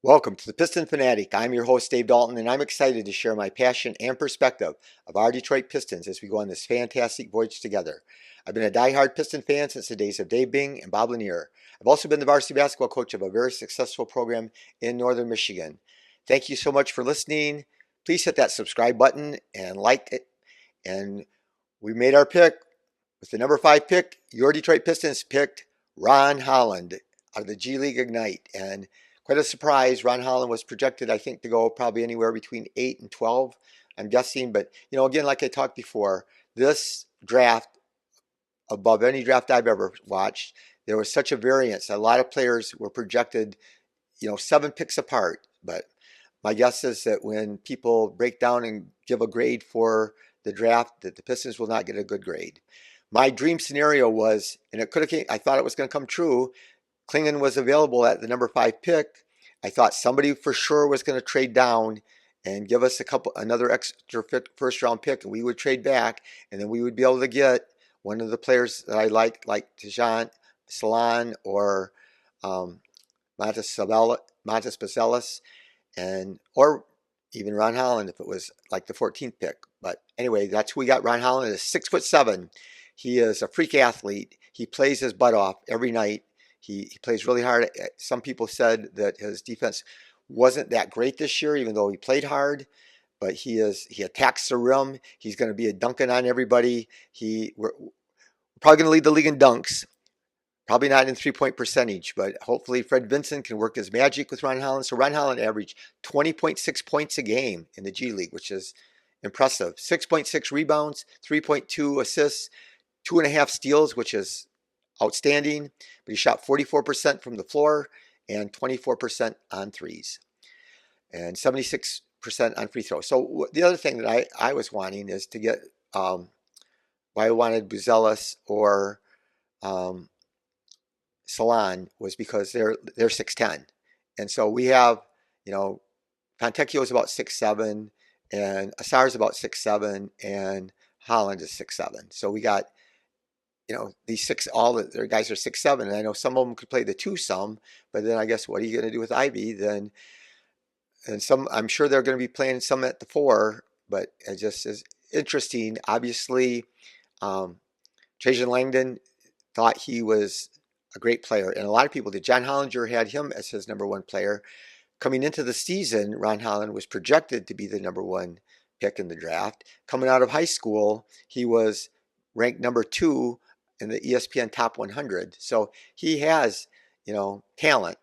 Welcome to the Piston Fanatic. I'm your host, Dave Dalton, and I'm excited to share my passion and perspective of our Detroit Pistons as we go on this fantastic voyage together. I've been a die-hard Piston fan since the days of Dave Bing and Bob Lanier. I've also been the varsity basketball coach of a very successful program in northern Michigan. Thank you so much for listening. Please hit that subscribe button and like it. And we made our pick. With the number 5 pick, your Detroit Pistons picked Ron Holland out of the G League Ignite. And quite a surprise. Ron Holland was projected, I think, to go probably anywhere between 8 and 12, I'm guessing. But, again, like I talked before, this draft, above any draft I've ever watched, there was such a variance. A lot of players were projected, 7 picks apart. But my guess is that when people break down and give a grade for the draft, that the Pistons will not get a good grade. My dream scenario was, and it could have came, I thought it was going to come true. Klingon was available at the number 5 pick. I thought somebody for sure was going to trade down and give us another extra first round pick, and we would trade back, and then we would be able to get one of the players that I like Tejan Salon or Montes Bazelis, or even Ron Holland if it was like the 14th pick. But anyway, that's who we got. Ron Holland is 6'7". He is a freak athlete. He plays his butt off every night. He plays really hard. Some people said that his defense wasn't that great this year, even though he played hard. But he attacks the rim. He's going to be a dunking on everybody. We're probably going to lead the league in dunks. Probably not in three-point percentage, but hopefully Fred Vincent can work his magic with Ron Holland. So Ron Holland averaged 20.6 points a game in the G League, which is impressive. 6.6 rebounds, 3.2 assists, 2.5 steals, which is outstanding. But he shot 44% from the floor and 24% on threes and 76% on free throws. So the other thing that I was wanting is to get why I wanted Buzelis or Salon was because they're 6'10", and so we have Fontecchio is about 6'7", and Asar is about 6'7", and Holland is 6'7". So we got these their guys are 6'7", and I know some of them could play the 2 some, but then I guess what are you going to do with Ivy then? And some I'm sure they're going to be playing some at the 4, but it just is interesting. Obviously, Trajan Langdon thought he was a great player, and a lot of people did. John Hollinger had him as his number 1 player. Coming into the season, Ron Holland was projected to be the number 1 pick in the draft. Coming out of high school, he was ranked number 2 in the ESPN Top 100. So he has, talent.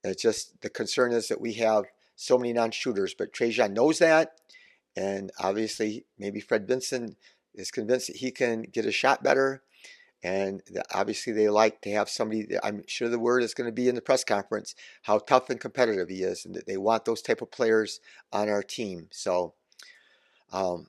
It's just the concern is that we have so many non-shooters, but Trajan knows that, and obviously maybe Fred Vincent is convinced that he can get a shot better. And obviously they like to have somebody, I'm sure the word is going to be in the press conference, how tough and competitive he is, and that they want those type of players on our team. So we'll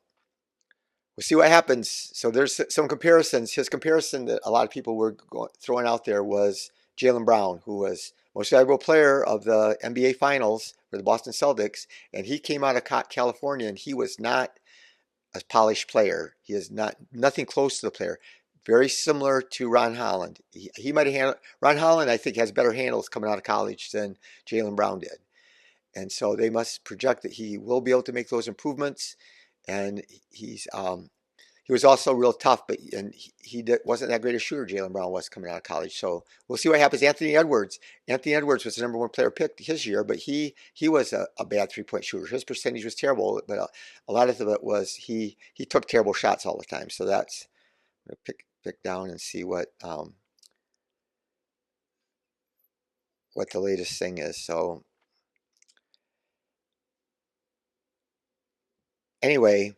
see what happens. So there's some comparisons. His comparison that a lot of people were throwing out there was Jaylen Brown, who was most valuable player of the NBA Finals for the Boston Celtics, and he came out of California, and he was not a polished player. He is nothing close to the player. Very similar to Ron Holland. He might have handled, Ron Holland, I think, has better handles coming out of college than Jaylen Brown did. And so they must project that he will be able to make those improvements. And he was also real tough, but wasn't that great a shooter, Jaylen Brown was coming out of college. So we'll see what happens. Anthony Edwards was the number 1 player picked his year, but he was a bad 3-point shooter. His percentage was terrible, but a lot of it was he took terrible shots all the time. So that's pick down and see what the latest thing is. So anyway,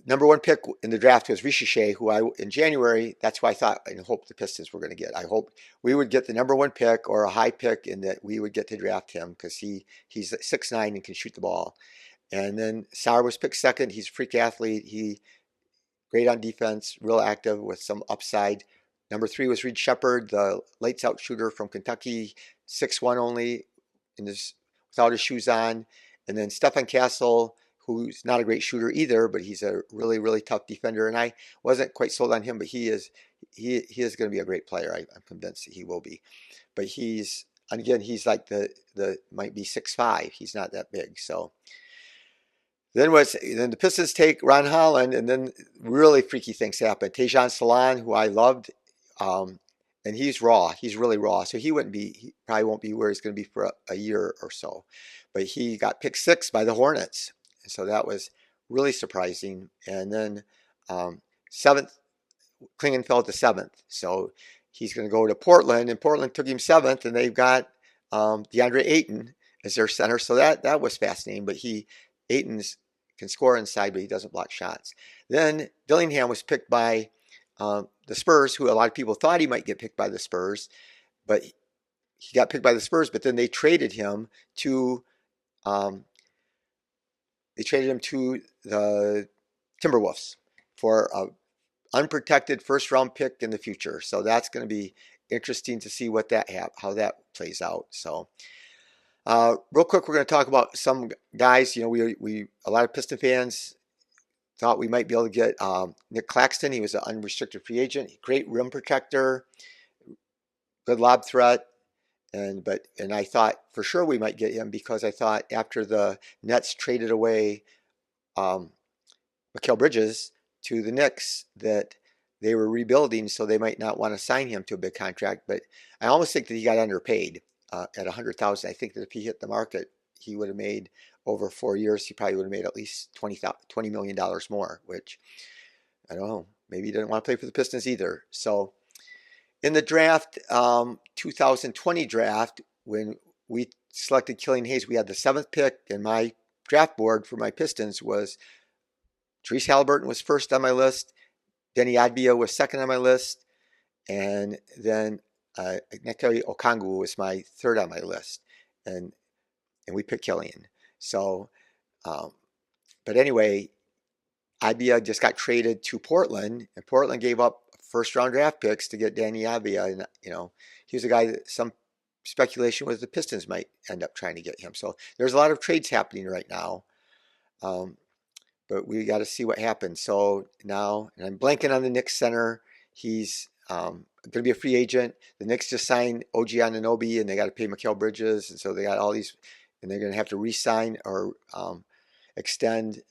number 1 pick in the draft was Richiche, who in January, that's why I thought and hoped the Pistons were going to get. I hoped we would get the number 1 pick or a high pick, and that we would get to draft him because he's 6'9" and can shoot the ball. And then Sarr was picked 2nd. He's a freak athlete. He great on defense, real active with some upside. Number 3 was Reed Shepard, the lights out shooter from Kentucky, 6'1" only, without his shoes on. And then Stefan Castle, who's not a great shooter either, but he's a really, really tough defender. And I wasn't quite sold on him, but he is going to be a great player. I'm convinced that he will be. But he's and again, he's like the might be 6'5". He's not that big. So then the Pistons take Ron Holland, and then really freaky things happen. Tejan Salon, who I loved, um, and he's raw. He's really raw. So he probably won't be where he's going to be for a year or so. But he got picked 6 by the Hornets, and so that was really surprising. And then seventh, Klingon fell to 7th, so he's going to go to Portland, and Portland took him 7th, and they've got DeAndre Ayton as their center. So that was fascinating. But Ayton's can score inside, but he doesn't block shots. Then Dillingham was picked by the Spurs, who a lot of people thought he might get picked by the Spurs, but he got picked by the Spurs. But then they traded him to the Timberwolves for a unprotected first round pick in the future. So that's going to be interesting to see how that plays out. So real quick, we're going to talk about some guys. You know, we a lot of Piston fans thought we might be able to get Nick Claxton. He was an unrestricted free agent, great rim protector, good lob threat, and I thought for sure we might get him because I thought after the Nets traded away Mikal Bridges to the Knicks that they were rebuilding, so they might not want to sign him to a big contract. But I almost think that he got underpaid at $100,000. I think that if he hit the market, he would have made over 4 years. He probably would have made at least $20 million more, which I don't know. Maybe he didn't want to play for the Pistons either. So in the draft, 2020 draft, when we selected Killian Hayes, we had the 7th pick, and my draft board for my Pistons was Therese Halliburton was first on my list, Denny Adbia was second on my list, and then Nneka Okongwu was my 3rd on my list, and we picked Killian. So, but anyway, Adbia just got traded to Portland, and Portland gave up first-round draft picks to get Danny Adbia, and he was a guy that some speculation was the Pistons might end up trying to get him. So there's a lot of trades happening right now. But we got to see what happens. So now, and I'm blanking on the Knicks center. He's going to be a free agent. The Knicks just signed OG Anunoby, and they got to pay Mikal Bridges, and so they got all these, and they're going to have to re-sign or extend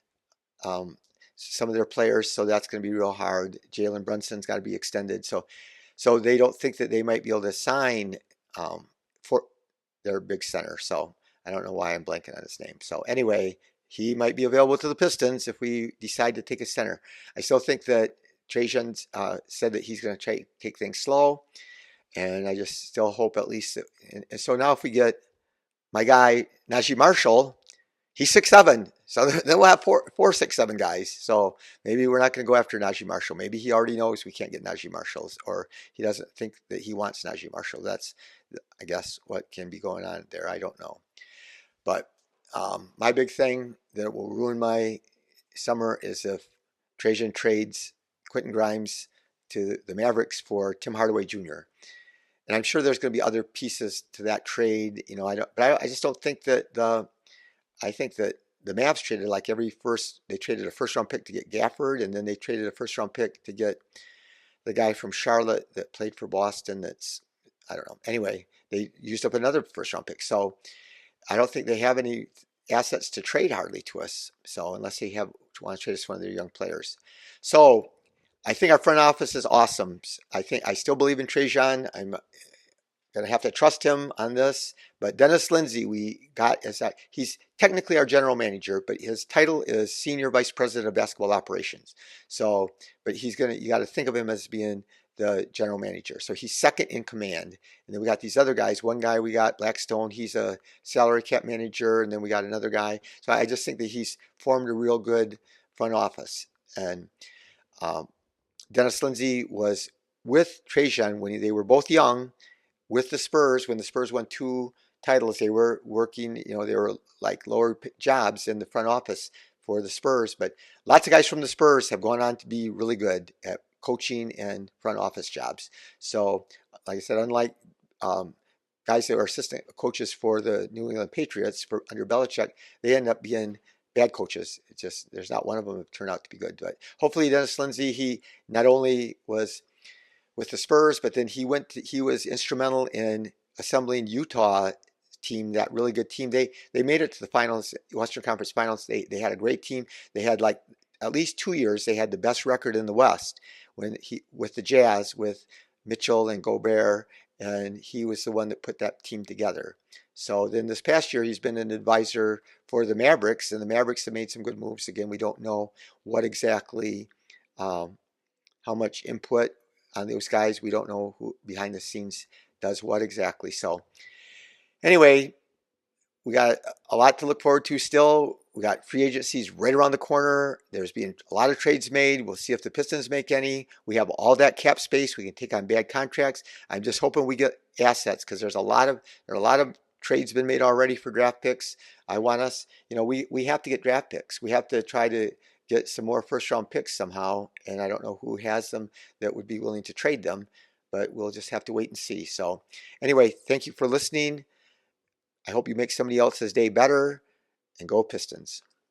some of their players. So that's going to be real hard. Jalen Brunson's got to be extended. So they don't think that they might be able to sign for their big center. So I don't know why I'm blanking on his name. So anyway, he might be available to the Pistons if we decide to take a center. I still think that Trajan said that he's going to take things slow, and I just still hope at least that, and so now if we get my guy Najee Marshall, he's 6'7", so then we'll have four 6'7" guys. So maybe we're not going to go after Najee Marshall. Maybe he already knows we can't get Najee Marshall, or he doesn't think that he wants Najee Marshall. That's, I guess, what can be going on there. I don't know, but my big thing that will ruin my summer is if Trajan trades Quentin Grimes to the Mavericks for Tim Hardaway Jr. And I'm sure there's going to be other pieces to that trade. I just don't think that I think that the Mavs traded they traded a first round pick to get Gafford, and then they traded a first round pick to get the guy from Charlotte that played for Boston. I don't know. Anyway, they used up another first round pick. So I don't think they have any assets to trade hardly to us. So unless they want to trade us one of their young players. So I think our front office is awesome. I still believe in Trajan. I'm going to have to trust him on this. But Dennis Lindsey, he's technically our general manager, but his title is Senior Vice President of Basketball Operations. So, but you got to think of him as being the general manager. So he's second in command. And then we got these other guys. One guy we got, Blackstone, he's a salary cap manager. And then we got another guy. So I just think that he's formed a real good front office. And Dennis Lindsey was with Trajan when they were both young with the Spurs. When the Spurs won 2 titles, they were working, they were like lower jobs in the front office for the Spurs. But lots of guys from the Spurs have gone on to be really good at coaching and front office jobs. So, like I said, unlike guys that were assistant coaches for the New England Patriots under Belichick, they end up being bad coaches. It's just there's not one of them that turned out to be good. But hopefully Dennis Lindsey, he not only was with the Spurs, but then he was instrumental in assembling Utah team, that really good team. They made it to the finals, Western Conference Finals. They had a great team. They had like at least 2 years they had the best record in the West when he with the Jazz with Mitchell and Gobert, and he was the one that put that team together. So then this past year he's been an advisor for the Mavericks, and the Mavericks have made some good moves. Again, we don't know what exactly, um, how much input on those guys. We don't know who behind the scenes does what exactly. So anyway, we got a lot to look forward to still. We got free agencies right around the corner. There's been a lot of trades made. We'll see if the Pistons make any. We have all that cap space. We can take on bad contracts. I'm just hoping we get assets because there are a lot of trades been made already for draft picks. I want us, we have to get draft picks. We have to try to get some more first round picks somehow. And I don't know who has them that would be willing to trade them, but we'll just have to wait and see. So anyway, thank you for listening. I hope you make somebody else's day better, and go Pistons.